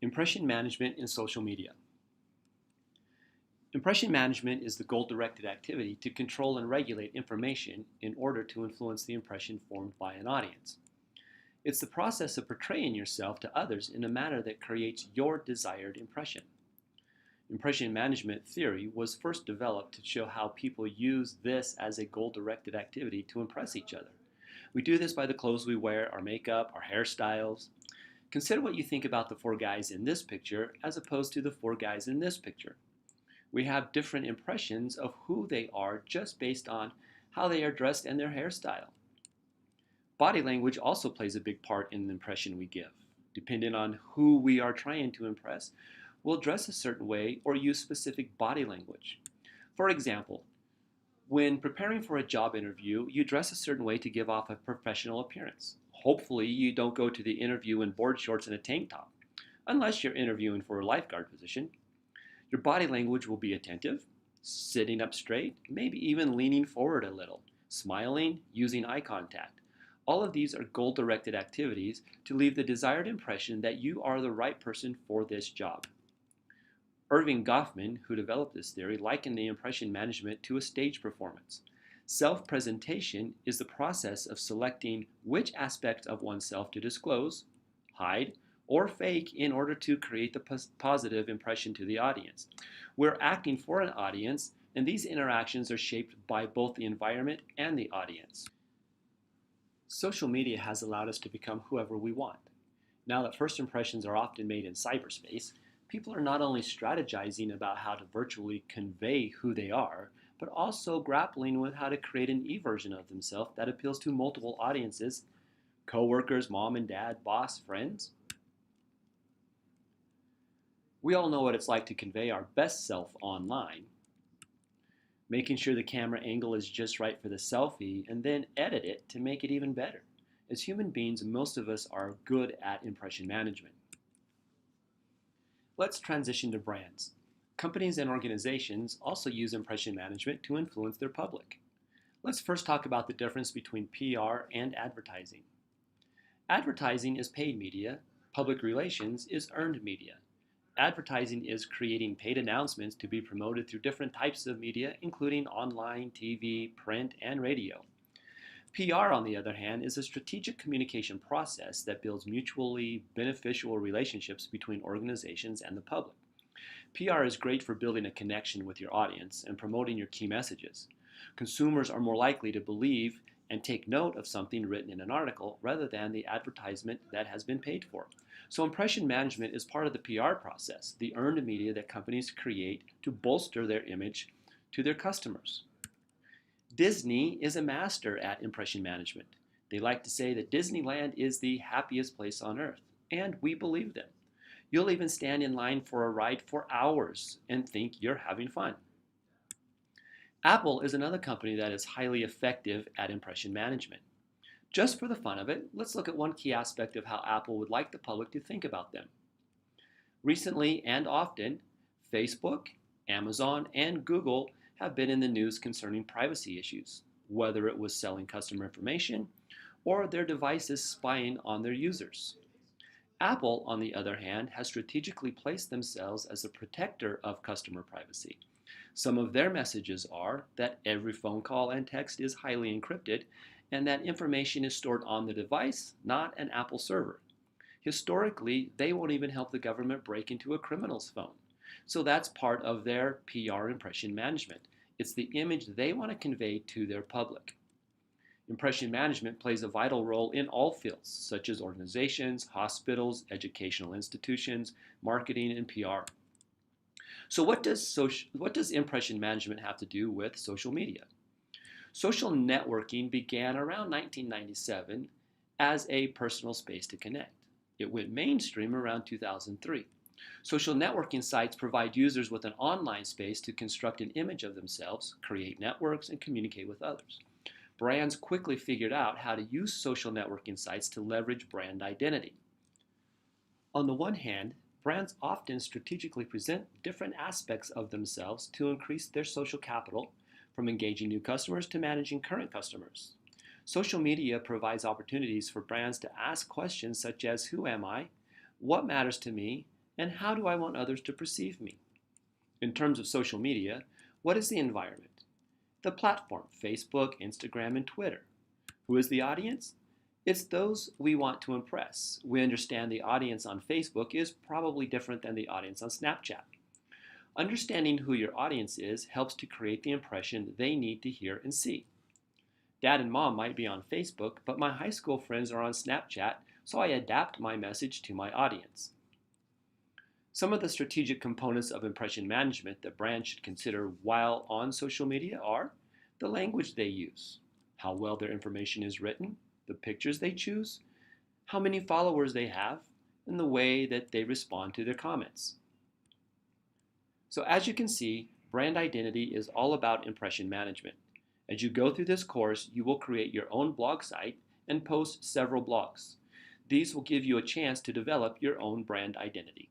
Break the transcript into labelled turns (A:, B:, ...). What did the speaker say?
A: Impression management in social media. Impression management is the goal-directed activity to control and regulate information in order to influence the impression formed by an audience. It's the process of portraying yourself to others in a manner that creates your desired impression. Impression management theory was first developed to show how people use this as a goal-directed activity to impress each other. We do this by the clothes we wear, our makeup, our hairstyles. Consider what you think about the four guys in this picture as opposed to the four guys in this picture. We have different impressions of who they are just based on how they are dressed and their hairstyle. Body language also plays a big part in the impression we give. Depending on who we are trying to impress, we'll dress a certain way or use specific body language. For example, when preparing for a job interview, you dress a certain way to give off a professional appearance. Hopefully, you don't go to the interview in board shorts and a tank top, unless you're interviewing for a lifeguard position. Your body language will be attentive, sitting up straight, maybe even leaning forward a little, smiling, using eye contact. All of these are goal-directed activities to leave the desired impression that you are the right person for this job. Erving Goffman, who developed this theory, likened the impression management to a stage performance. Self-presentation is the process of selecting which aspects of oneself to disclose, hide, or fake in order to create the positive impression to the audience. We're acting for an audience, and these interactions are shaped by both the environment and the audience. Social media has allowed us to become whoever we want. Now that first impressions are often made in cyberspace, people are not only strategizing about how to virtually convey who they are, but also grappling with how to create an e-version of themselves that appeals to multiple audiences, coworkers, mom and dad, boss, friends. We all know what it's like to convey our best self online, making sure the camera angle is just right for the selfie and then edit it to make it even better. As human beings, most of us are good at impression management. Let's transition to brands. Companies and organizations also use impression management to influence their public. Let's first talk about the difference between PR and advertising. Advertising is paid media, public relations is earned media. Advertising is creating paid announcements to be promoted through different types of media, including online, TV, print, and radio. PR, on the other hand, is a strategic communication process that builds mutually beneficial relationships between organizations and the public. PR is great for building a connection with your audience and promoting your key messages. Consumers are more likely to believe and take note of something written in an article rather than the advertisement that has been paid for. So impression management is part of the PR process, the earned media that companies create to bolster their image to their customers. Disney is a master at impression management. They like to say that Disneyland is the happiest place on earth, and we believe them. You'll even stand in line for a ride for hours and think you're having fun. Apple is another company that is highly effective at impression management. Just for the fun of it, let's look at one key aspect of how Apple would like the public to think about them. Recently and often, Facebook, Amazon, and Google have been in the news concerning privacy issues, whether it was selling customer information or their devices spying on their users. Apple, on the other hand, has strategically placed themselves as a protector of customer privacy. Some of their messages are that every phone call and text is highly encrypted and that information is stored on the device, not an Apple server. Historically, they won't even help the government break into a criminal's phone. So that's part of their PR impression management. It's the image they want to convey to their public. Impression management plays a vital role in all fields, such as organizations, hospitals, educational institutions, marketing, and PR. So what does impression management have to do with social media? Social networking began around 1997 as a personal space to connect. It went mainstream around 2003. Social networking sites provide users with an online space to construct an image of themselves, create networks, and communicate with others. Brands quickly figured out how to use social networking sites to leverage brand identity. On the one hand, brands often strategically present different aspects of themselves to increase their social capital, from engaging new customers to managing current customers. Social media provides opportunities for brands to ask questions such as, who am I? What matters to me? And how do I want others to perceive me? In terms of social media, what is the environment? The platform, Facebook, Instagram, and Twitter. Who is the audience? It's those we want to impress. We understand the audience on Facebook is probably different than the audience on Snapchat. Understanding who your audience is helps to create the impression they need to hear and see. Dad and Mom might be on Facebook, but my high school friends are on Snapchat, so I adapt my message to my audience. Some of the strategic components of impression management that brands should consider while on social media are the language they use, how well their information is written, the pictures they choose, how many followers they have, and the way that they respond to their comments. So as you can see, brand identity is all about impression management. As you go through this course, you will create your own blog site and post several blogs. These will give you a chance to develop your own brand identity.